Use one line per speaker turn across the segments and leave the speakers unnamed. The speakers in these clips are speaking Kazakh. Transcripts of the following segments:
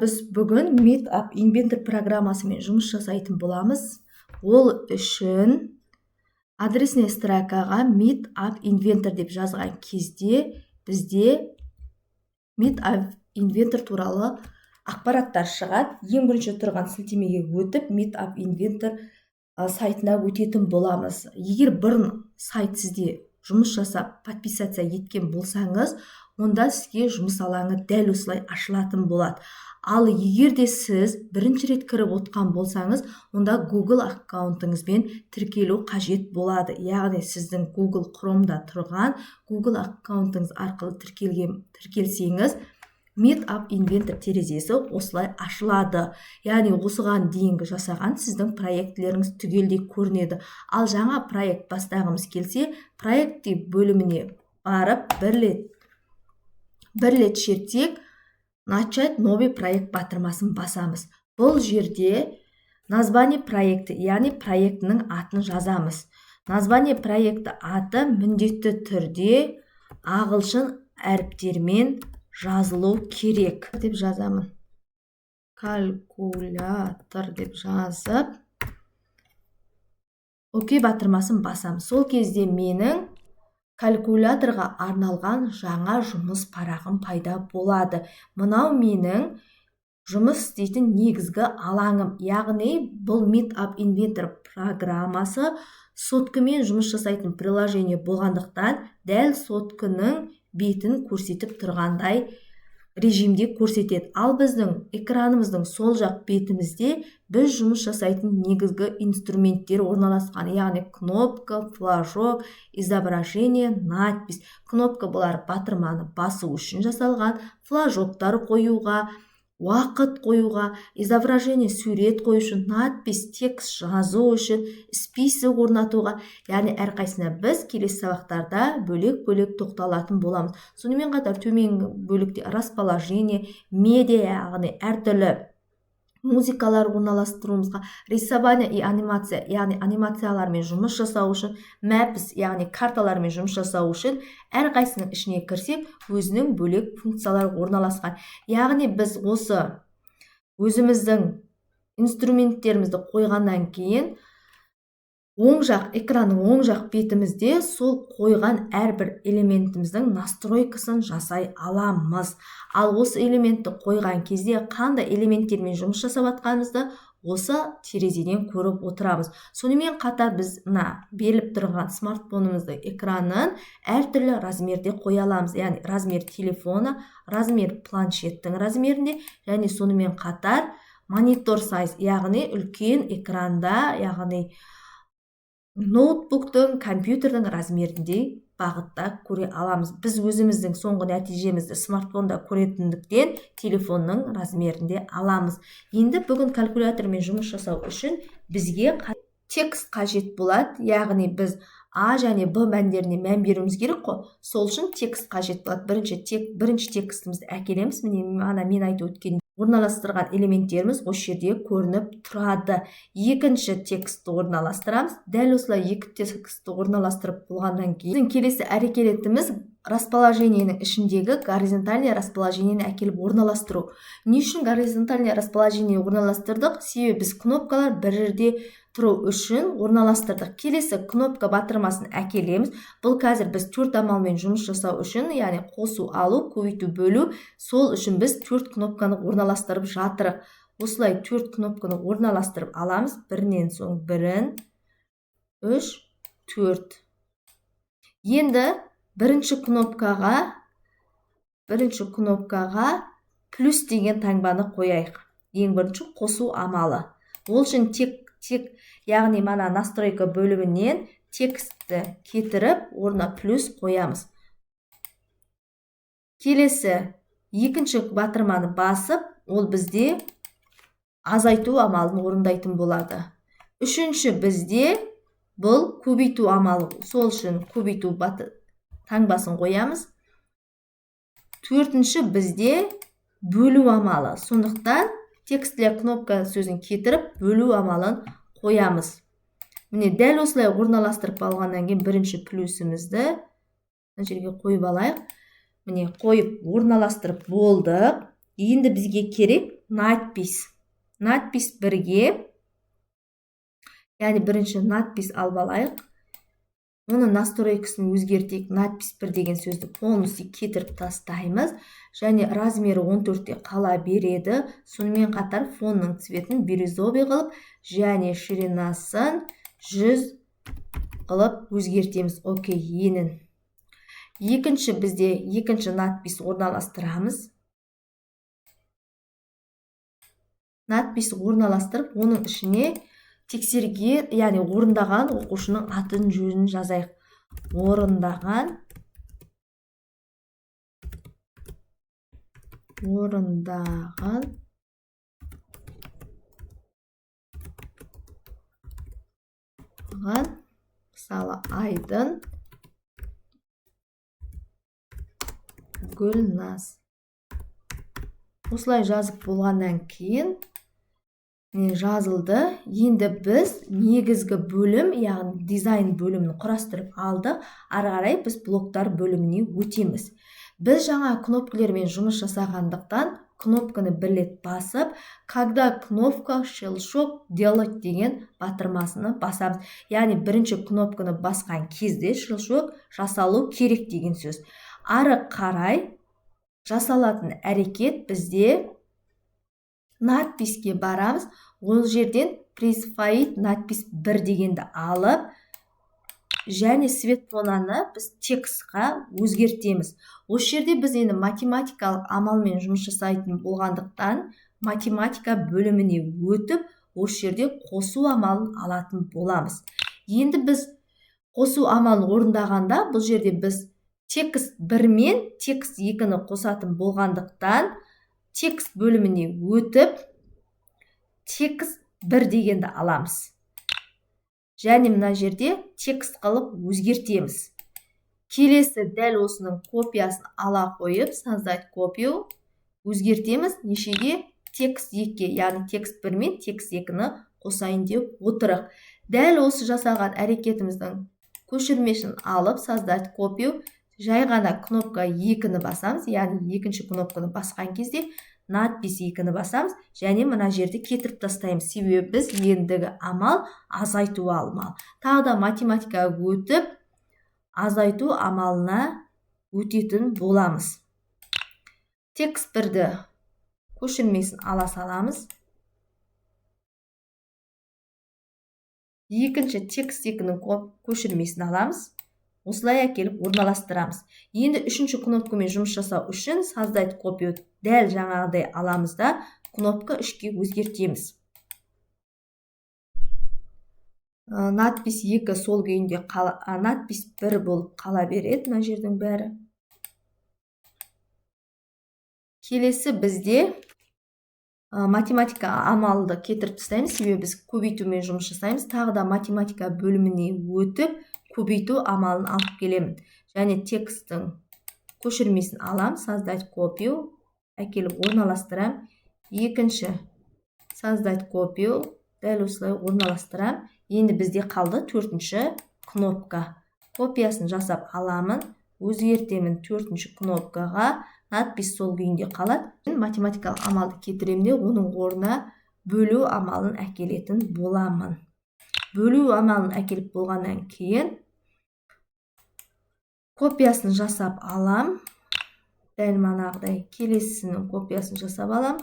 біз бүгін Meetup Inventor программасымен жұмыс жасайтын боламыз. Ол үшін адресный строкаға Meetup Inventor деп жазған кезде бізде Meetup Inventor туралы ақпараттар шығады. Ең бірінші тұрған сілтемеге өтіп Meetup Inventor сайтына өтетін боламыз. Егер бұрын сайт сізде жұмыс жасап подписация еткен болсаңыз, онда сізге жұмыс алаңы дәл осылай ашылатын болады. Ал егер де сіз бірінші рет кіріп отқан болсаңыз, онда Google аккаунтыңызбен тіркелу қажет болады. Яғни сіздің Google Chrome'да тұрған Google аккаунтыңыз арқылы тіркелсеңіз, Meetup Inventor терезесі осылай ашылады. Яғни осыған дейінгі жасаған сіздің проектілеріңіз түгелдей көрінеді. Ал жаңа проект бастағымыз келсе, проекты бөліміне барып, бір рет шертсек, начать новый проект батырмасын басамыз. Бұл жерде название проекті, яғни проектінің атын жазамыз. Название проекті аты міндетті түрде ағылшын әріптермен жазылу керек деп жазамын. Калькулятор деп жазып, окей батырмасын басамыз. Сол кезде менің калькуляторға арналған жаңа жұмыс парағым пайда болады. Мынау менің жұмыс істейтін негізгі алаңым. Яғни бұл Meetup Inventor программасы соткымен жұмыс жасайтын приложение болғандықтан, дәл соткының бетін көрсетіп тұрғандай режимде көрсетеді. Ал біздің экранымыздың сол жақ бетімізде біз жұмыс жасайтын негізгі инструменттер орналасқан. Яғни кнопка, флажок, изображение, надпись. Кнопка бұлар батырманы басу үшін жасалған, флажоктар қоюға, уақыт қоюға, изображение сурет қою үшін, надпись текст жазу үшін, список орнатуға. Яғни әрқайсына біз келесі сабақтарда бөлек-бөлек тоқталатын боламыз. Сонымен қатар төменгі бөлікте расположение, медиа, яғни әртүрлі музыкалар орналастыруымызға, рисование и анимация, яғни анимациялармен жұмыс жасау үшін, maps, яғни карталармен жұмыс жасау үшін, әрқайсының ішіне кірсек, өзінің бөлек функциялар орналасқан. Яғни біз осы өзіміздің инструменттерімізді қойғаннан кейін, экранның оң жақ бетімізде сол қойған әрбір элементіміздің настройкасын жасай аламыз. Ал осы элементті қойған кезде қандай элементтермен жұмыс жасап жатқанымызды осы терезеден көріп отырамыз. Сонымен қатар біз беріліп тұрған смартфонымыздың экранын әртүрлі размерде қоя аламыз. Яғни размер телефоны, размер планшеттің размерінде, және сонымен қатар монитор сайз, яғни үлкен экранда, яғни ноутбуктың, компьютердің размерінде бағытта көре аламыз. Біз өзіміздің соңғы нәтижемізді смартфонда көретіндіктен телефонның размерінде аламыз. Енді бүгін калькулятормен жұмыс жасау үшін бізге текст қажет болады. Яғни біз А және Б мәндеріне мән беруіміз керек қой. Сол үшін текст қажет болады. Бірінші текстімізді әкелеміз. Мен айтып өткен орналастырған элементтеріміз осы жерде көрініп тұрады. Екінші текстті орналастырамыз. Дәл осылай екі текстті орналастырып болғаннан кейін келесі әрекетіміз расположениенің ішіндегі горизонтальный расположениені әкеліп орналастыру. Не үшін горизонтальный расположение орналастырдық? Себебі біз кнопкалар бір жерде тұру үшін орналастырдық. Келесі кнопка батырмасын әкелеміз. Бұл қазір біз 4 амалмен жұмыс жасау үшін, яғни қосу, алу, көбейту, бөлу. Сол үшін біз 4 кнопканы орналастырып жатырық. Осылай 4 кнопканы орналастырып аламыз. Бірінен соң бірін, 3, 4. Енді бірінші кнопкаға плюс деген таңбаны қояйық. Ең бірінші қосу амалы. Ол үшін яғни настройка бөлімінен текстті кетіріп, орнына плюс қоямыз. Келесі екінші батырманы басып, ол бізде азайту амалын орындайтын болады. Үшінші бізде бұл көбейту амалы. Сол үшін көбейту таңбасын қоямыз. Төртінші бізде бөлу амалы. Сондықтан текстілі кнопка сөзін кетіріп, бөлу амалын қоямыз. Міне дәл осылай орналастырып алғаннан кейін бірінші плюсімізді жерге қойып алайық. Міне қойып орналастырып болдық. Енді бізге керек надпись бірге, яғни бірінші надпись алып алайық. Оны настройкасын өзгертейік. Надпись 1 деген сөзді полностью кетіріп тастаймыз. Және размері 14-те қала береді. Сонымен қатар фонның цветін бирюзовый қылып, және ширинасын 100 қылып өзгертеміз. Окей, енін. Екінші бізде екінші надпись орналастырамыз. Надпись орналастырып, оның ішіне тексерге, яғни орындаған оқушының атын жөнін жазайық. Орындаған мысалы Айдын Гүлназ. Осылай жазып болғаннан кейін жазылды. Енді біз негізгі бөлім, яғни дизайн бөлімін құрастырып алдық. Ары қарай біз блоктар бөліміне өтеміз. Біз жаңа кнопкалармен жұмыс жасағандықтан кнопканы бір рет басып, когда кнопка щелчок делать деген батырмасына басамыз. Яғни бірінші кнопканы басқан кезде щелчок жасалу керек деген сөз. Ары қарай жасалатын әрекет бізде надписке барамыз. Ол жерден присвоить надпись 1 дегенді алып, және светфонаны біз текстқа өзгертеміз. Осы жерде біз енді математикалық амалмен жұмыс жасайтын болғандықтан математика бөліміне өтіп, осы жерде қосу амалын алатын боламыз. Енді біз қосу амалын орындағанда, бұл жерде біз текст 1 мен текст 2-ні қосатын болғандықтан текст бөліміне өтіп, текст 1 дегенді аламыз. Және мына жерде текст қылып өзгертеміз. Келесі дәл осының копиясын ала қойып, создать копию, өзгертеміз. Нешеге? Текст 2-ге, яғни текст 1 мен текст 2-ні қосайын деп отырық. Дәл осы жасаған әрекетіміздің көшірмесін алып, создать копию, жай ғана кнопка 2-ні басамыз, яғни екінші кнопканы басқан кезде надпись 2-ні басамыз, және мына жерді кетіріп тастаймыз. Себебі біз ендігі амал азайту амал. Тағы да математикаға өтіп, азайту амалына өтетін боламыз. Текст 1-ді көшірмесін ала саламыз. Екінші текст 2-нің көшірмесін аламыз. Осылай әкеліп орналастырамыз. Енді үшінші кнопкамен жұмыс жасау үшін создать копию дәл жаңағыдай аламыз да кнопка 3-ге өзгертеміз. Надпись 2 сол күйінде надпись 1 болып қала береді, мына жердің бәрі. Келесі бізде математика амалды кетіріп тастаймыз, себебі біз көбейтумен жұмыс жасаймыз. Тағы да математика бөліміне өтіп, көбейту амалын алып келемін. Және текстің көшірмесін алам, создать копию, әкеліп орналастырам. Екінші создать копию, дәл осылай орналастырам. Енді бізде қалды 4-ші кнопка. Копиясын жасап аламын, өзгертемін 4-ші кнопкаға, надпись сол күйінде қалады. Математикалық амалды кетіремін де, оның орнына бөлу амалын әкелетін боламын. Бөлу амалын әкеліп болғаннан кейін копиясын жасап алам. Дәл манағыдай келесінің копиясын жасап алам.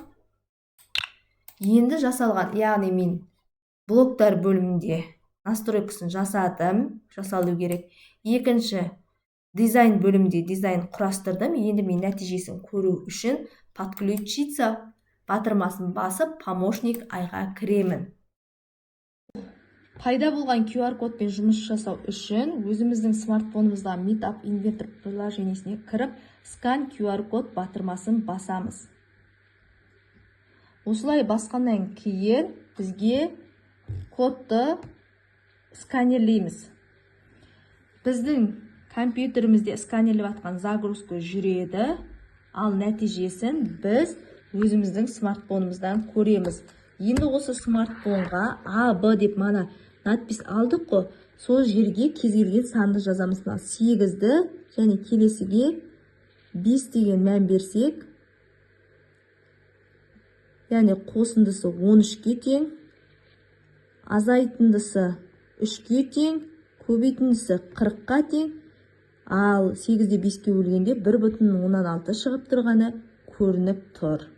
Енді жасалған, яғни мен блоктар бөлімінде настройкасын жасадым, жасалу керек. Екінші дизайн бөлімде дизайн құрастырдым. Енді мен нәтижесін көру үшін подключиться батырмасын басып, помощник айға кіремін. Пайда болған QR кодпен жұмыс жасау үшін өзіміздің смартфонымызда Meetup Inventor приложениесіне кіріп, Scan QR код батырмасын басамыз. Осылай басқаннан кейін бізге кодты сканерлейміз. Біздің компьютерімізде сканерлеп атқан загрузка жүреді, ал нәтижесін біз өзіміздің смартфонымыздан көреміз. Енді осы смартфонға А, Б деп мана надпись алдық қой, сол жерге кез келген санды жазамыз. 8-ді және келесіге 5 деген мән берсек, яғни қосындысы 13-ке тең, азайтындысы 3-ке тең, көбейтіндісі 40-қа тең, ал 8-де 5-ке бөлгенде 1,16 шығып тұрғаны көрініп тұр.